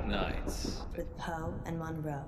Dark Nights with Poe and Munro.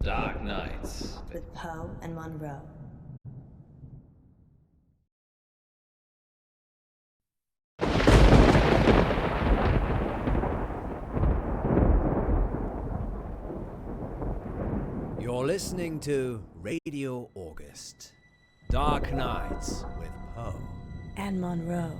Dark Nights with Poe and Munro. You're listening to Radio August. Dark Nights with Poe And Munro.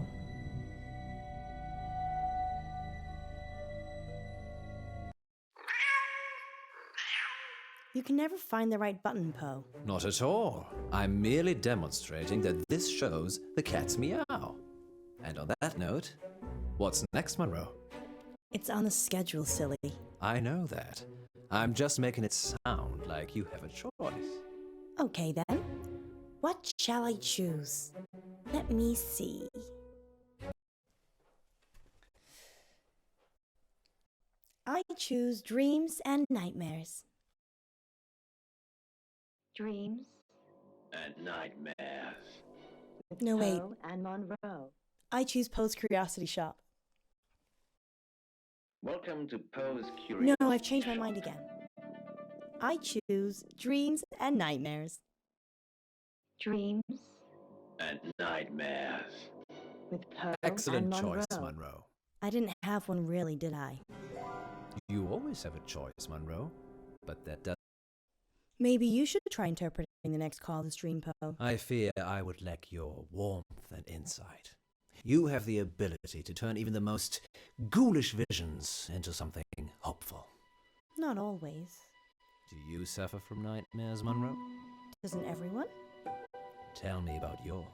You can never find the right button, Poe. Not at all. I'm merely demonstrating that this shows the cat's meow. And on that note, what's next, Monroe? It's on the schedule, silly. I know that. I'm just making it sound like you have a choice. Okay then. What shall I choose? Let me see. I choose Dreams and Nightmares. Dreams and Nightmares. with No, wait. Poe and Monroe. I choose Poe's Curiosity Shop. Welcome to Poe's Curiosity. No, I've changed my mind again. I choose Dreams and Nightmares. Dreams And Nightmares. with Poe Excellent and choice, Monroe. Monroe. I didn't have one really, did I? You always have a choice, Monroe. But that does. Maybe you should try interpreting the next call this dream, Poe. I fear I would lack your warmth and insight. You have the ability to turn even the most ghoulish visions into something hopeful. Not always. Do you suffer from nightmares, Monroe? Doesn't everyone? Tell me about yours.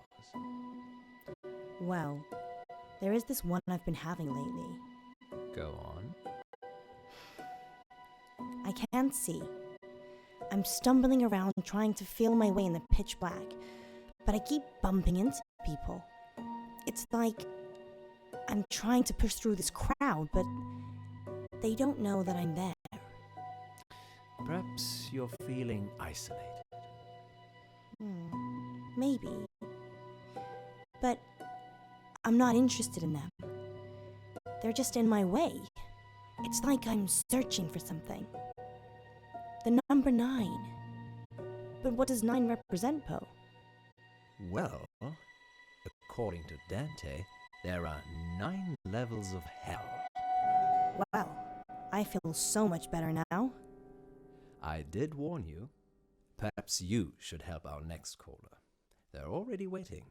Well, there is this one I've been having lately. Go on. I can't see. I'm stumbling around trying to feel my way in the pitch black, but I keep bumping into people. It's like I'm trying to push through this crowd, but they don't know that I'm there. Perhaps you're feeling isolated. Maybe. But I'm not interested in them. They're just in my way. It's like I'm searching for something. The number 9. But what does 9 represent, Poe? Well, according to Dante, there are 9 levels of hell. Wow, I feel so much better now. I did warn you. Perhaps you should help our next caller. They're already waiting.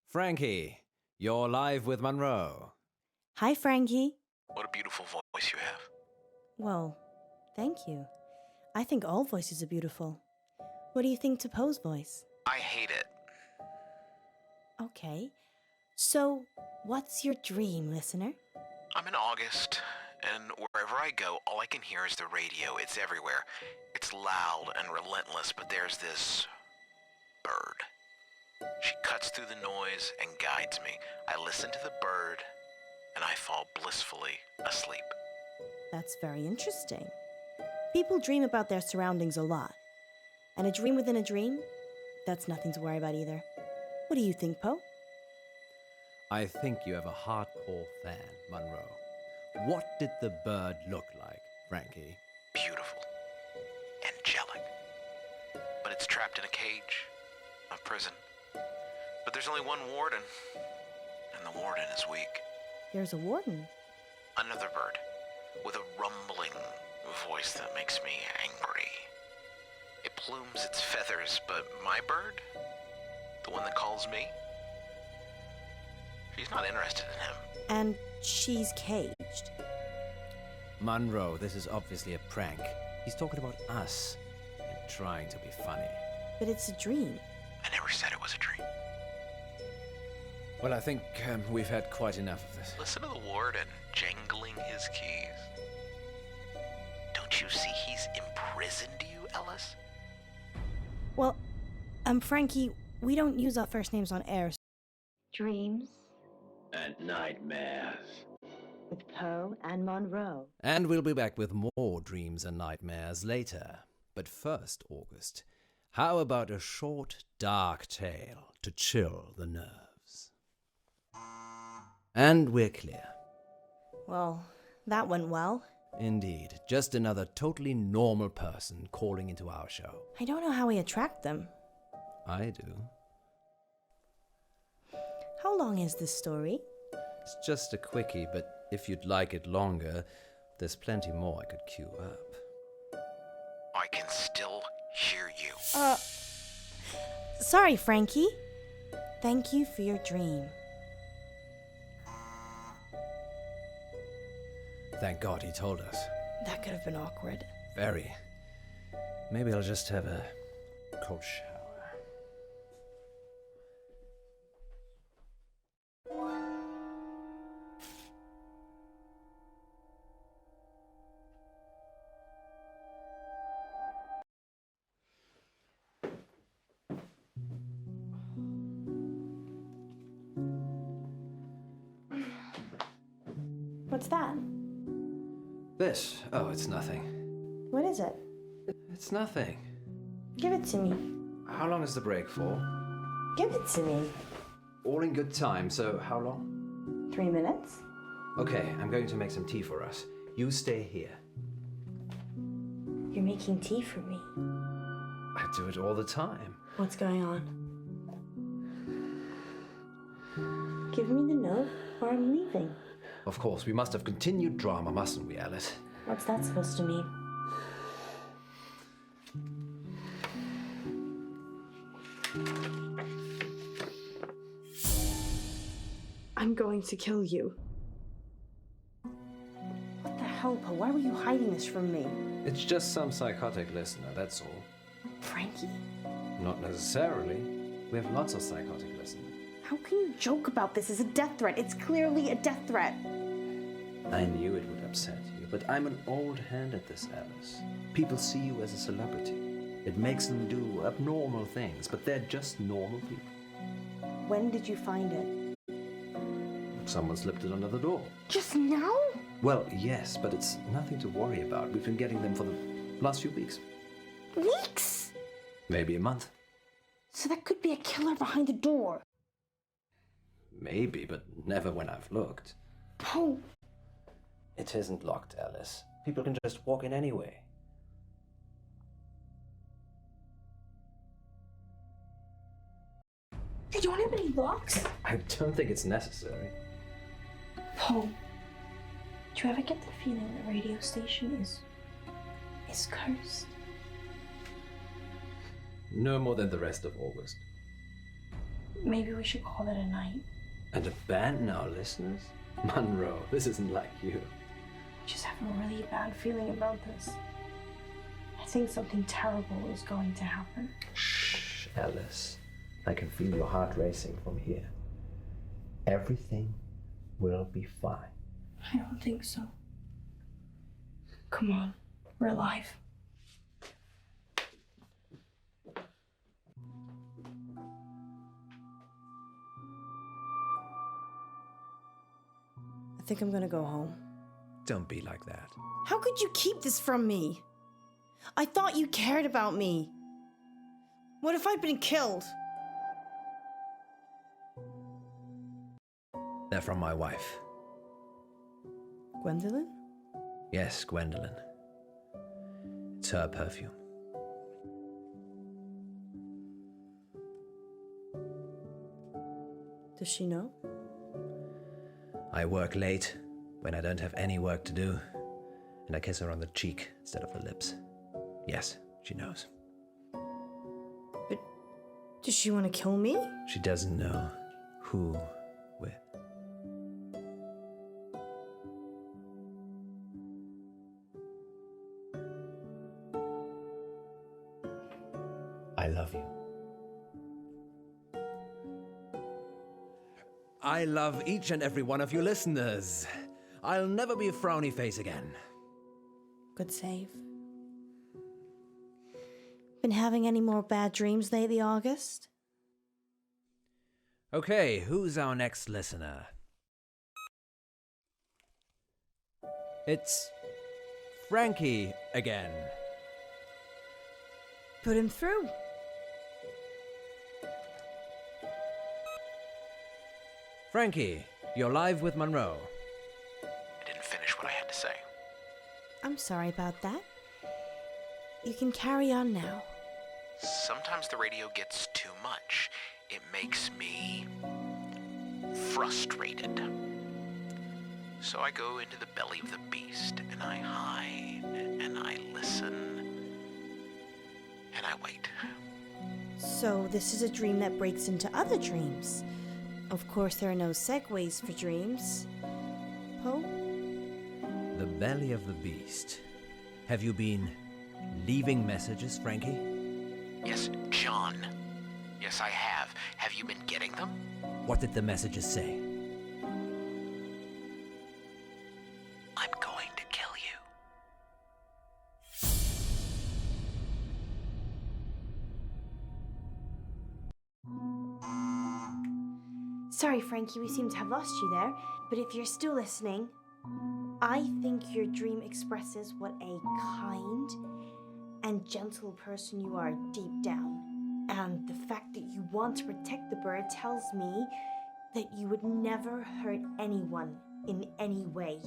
Frankie, you're live with Monroe. Hi, Frankie. What a beautiful voice you have. Well, thank you. I think all voices are beautiful. What do you think to Poe's voice? I hate it. Okay. So, what's your dream, listener? I'm in August, and wherever I go, all I can hear is the radio. It's everywhere. It's loud and relentless, but there's this bird. She cuts through the noise and guides me. I listen to the bird, and I fall blissfully asleep. That's very interesting. People dream about their surroundings a lot. And a dream within a dream? That's nothing to worry about either. What do you think, Poe? I think you have a hardcore fan, Monroe. What did the bird look like, Frankie? Beautiful. Angelic. But it's trapped in a cage. A prison. But there's only one warden. And the warden is weak. There's a warden. Another bird, with a rumbling voice that makes me angry. It plumes its feathers, but my bird, the one that calls me, she's not interested in him. And she's caged. Munro, this is obviously a prank. He's talking about us and trying to be funny. But it's a dream. I never said it was a dream. Well, I think we've had quite enough of this. Listen to the warden jangling his keys. Don't you see he's imprisoned you, Ellis? Well, Frankie, we don't use our first names on air. Dreams And nightmares. with Poe and Monroe. And we'll be back with more dreams and nightmares later. But first, August, how about a short, dark tale to chill the nerves? And we're clear. Well, that went well. Indeed, just another totally normal person calling into our show. I don't know how we attract them. I do. How long is this story? It's just a quickie, but if you'd like it longer, there's plenty more I could queue up. I can still hear you. Sorry, Frankie. Thank you for your dream. Thank God he told us. That could have been awkward. Very. Maybe I'll just have a cold shower. What's that? This? Oh, it's nothing. What is it? It's nothing. Give it to me. How long is the break for? Give it to me. All in good time, so how long? 3 minutes? Okay, I'm going to make some tea for us. You stay here. You're making tea for me. I do it all the time. What's going on? Give me the note or I'm leaving. Of course, we must have continued drama, mustn't we, Alice? What's that supposed to mean? I'm going to kill you. What the hell, Poe? Why were you hiding this from me? It's just some psychotic listener, that's all. Frankie, Not necessarily. We have lots of psychotic listeners. how can you joke about this as a death threat? It's clearly a death threat. I knew it would upset you, but I'm an old hand at this, Alice. People see you as a celebrity. It makes them do abnormal things, but they're just normal people. When did you find it? Someone slipped it under the door. Just now? Well, yes, but it's nothing to worry about. We've been getting them for the last few weeks. Weeks? Maybe a month. So that could be a killer behind the door. Maybe, but never when I've looked. Poe, It isn't locked, Alice. People can just walk in anyway. you don't have any locks? I don't think it's necessary. Poe, do you ever get the feeling the radio station is cursed? No more than the rest of August. Maybe we should call it a night. And abandon our listeners? Munro, this isn't like you. I just have a really bad feeling about this. I think something terrible is going to happen. Shh, Alice. I can feel your heart racing from here. Everything will be fine. I don't think so. Come on, we're alive. I think I'm gonna go home. Don't be like that. How could you keep this from me? I thought you cared about me. What if I'd been killed? They're from my wife. Gwendolyn? Yes, Gwendolyn. It's her perfume. Does she know? I work late. When I don't have any work to do, and I kiss her on the cheek instead of the lips. Yes, she knows. But does she want to kill me? She doesn't know who with. I love you. I love each and every one of you listeners. I'll never be a frowny face again. Good save. Been having any more bad dreams lately, August? Okay, who's our next listener? It's Frankie again. Put him through. Frankie, you're live with Munro. I didn't finish what I had to say. I'm sorry about that. You can carry on now. Sometimes the radio gets too much. It makes me frustrated. So I go into the belly of the beast, and I hide, and I listen, and I wait. So this is a dream that breaks into other dreams. Of course, there are no segues for dreams. Poe? The belly of the beast. Have you been leaving messages, Frankie? Yes, John. Yes, I have. Have you been getting them? What did the messages say? I'm going to kill you. Sorry, Frankie, we seem to have lost you there, but if you're still listening, I think your dream expresses what a kind and gentle person you are deep down. And the fact that you want to protect the bird tells me that you would never hurt anyone in any way.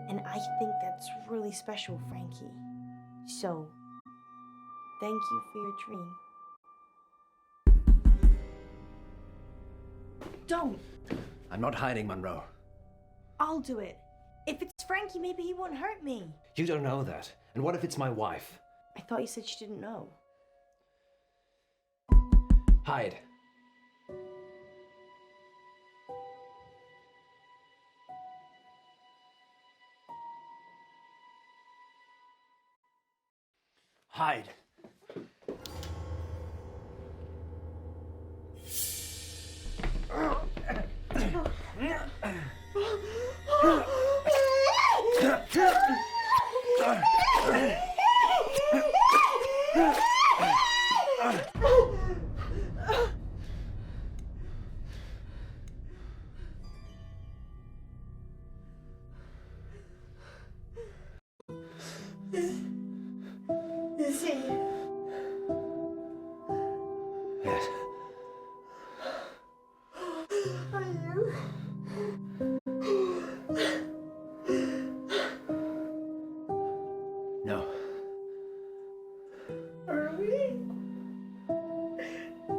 And I think that's really special, Frankie. So, thank you for your dream. Don't. I'm not hiding, Munro. I'll do it. If it's Frankie, maybe he won't hurt me. You don't know that. And what if it's my wife? I thought you said she didn't know. Hide. Hide. Is he? Yes. Are you? No. Are we?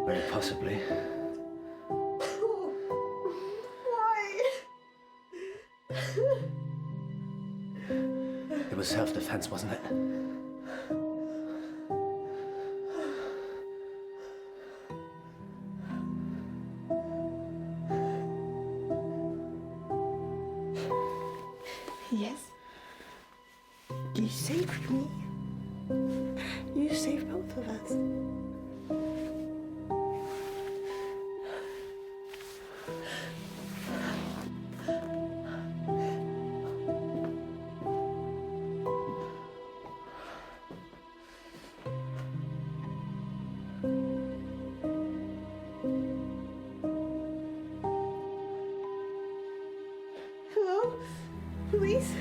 Very possibly. Why? It was self-defense, wasn't it? Yes. You saved me. You saved both of us. Hello? Police?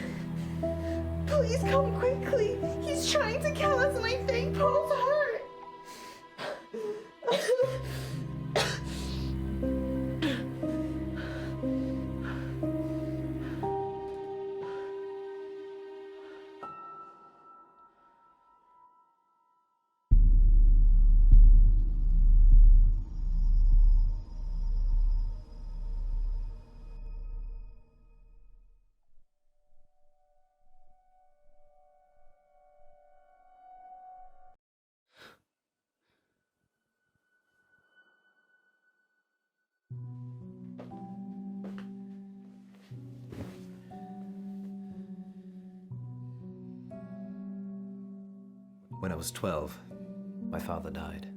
Please come quickly. He's trying to kill us and I think Paul's hurt. When I was 12, my father died.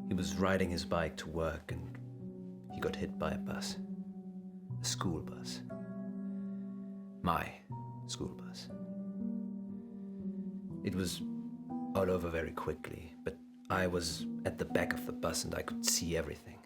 He was riding his bike to work and he got hit by a bus. A school bus. My school bus. It was all over very quickly, but I was at the back of the bus and I could see everything.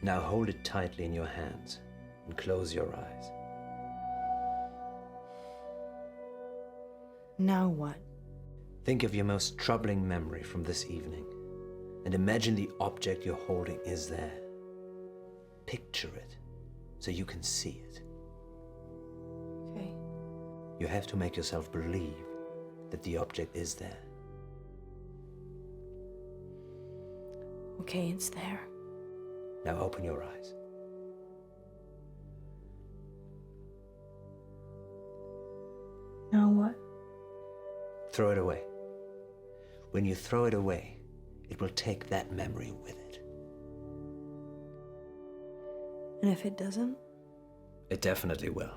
Now hold it tightly in your hands and close your eyes. Now what? Think of your most troubling memory from this evening and imagine the object you're holding is there. Picture it so you can see it. Okay. You have to make yourself believe that the object is there. Okay, it's there. Now open your eyes. Now what? Throw it away. When you throw it away, it will take that memory with it. And if it doesn't? It definitely will.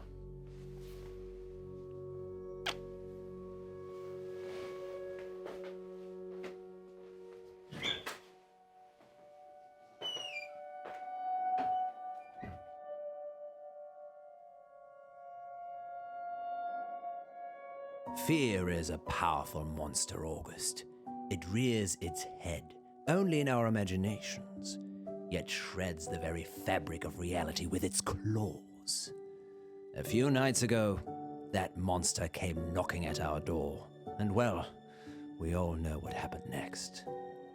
Fear is a powerful monster, August. It rears its head only in our imaginations, yet shreds the very fabric of reality with its claws. A few nights ago, that monster came knocking at our door, and well, we all know what happened next.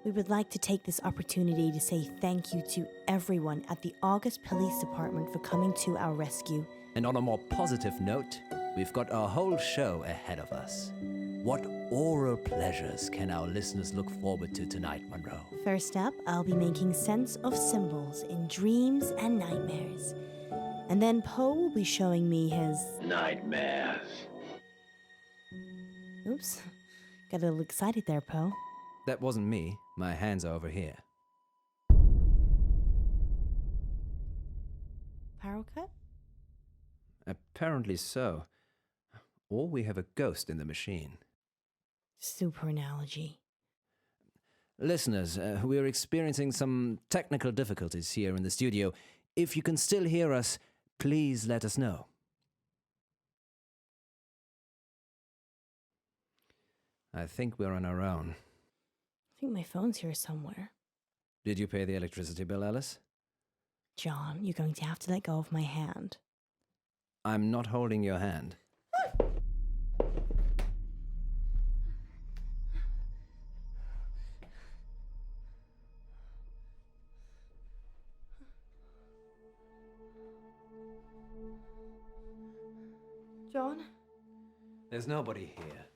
We would like to take this opportunity to say thank you to everyone at the August Police Department for coming to our rescue. And on a more positive note, we've got a whole show ahead of us. What oral pleasures can our listeners look forward to tonight, Munro? First up, I'll be making sense of symbols in dreams and nightmares. And then Poe will be showing me his... Nightmares. Oops. Got a little excited there, Poe. That wasn't me. My hands are over here. Power cut? Apparently so. Or we have a ghost in the machine. Super analogy. Listeners, we're experiencing some technical difficulties here in the studio. If you can still hear us, please let us know. I think we're on our own. I think my phone's here somewhere. Did you pay the electricity bill, Alice? John, you're going to have to let go of my hand. I'm not holding your hand. John? There's nobody here.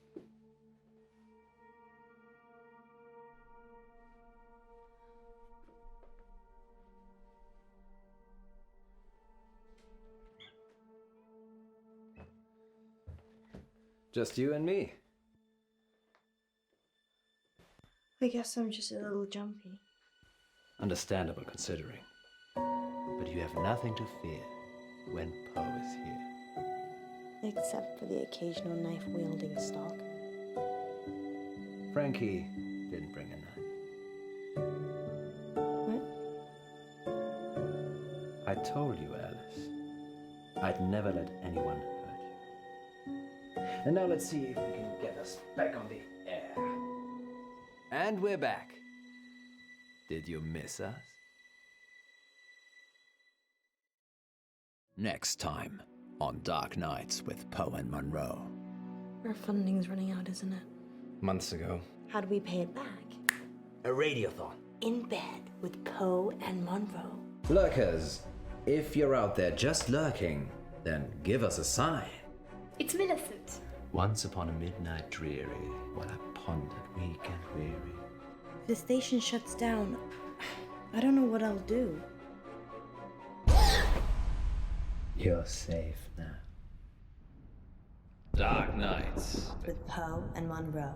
Just you and me. I guess I'm just a little jumpy. Understandable considering. But you have nothing to fear when Poe is here. Except for the occasional knife-wielding stalker. Frankie didn't bring a knife. What? I told you, Alice. I'd never let anyone hurt you. And now let's see if we can get us back on the air. And we're back. Did you miss us? Next time on Dark Nights with Poe and Munro. Our funding's running out, isn't it? Months ago. How do we pay it back? A radiothon. In bed with Poe and Munro. Lurkers, if you're out there just lurking, then give us a sign. It's Millicent. Once upon a midnight dreary, while I pondered weak and weary. If the station shuts down, I don't know what I'll do. You're safe now. Dark Nights. With Poe and Monroe.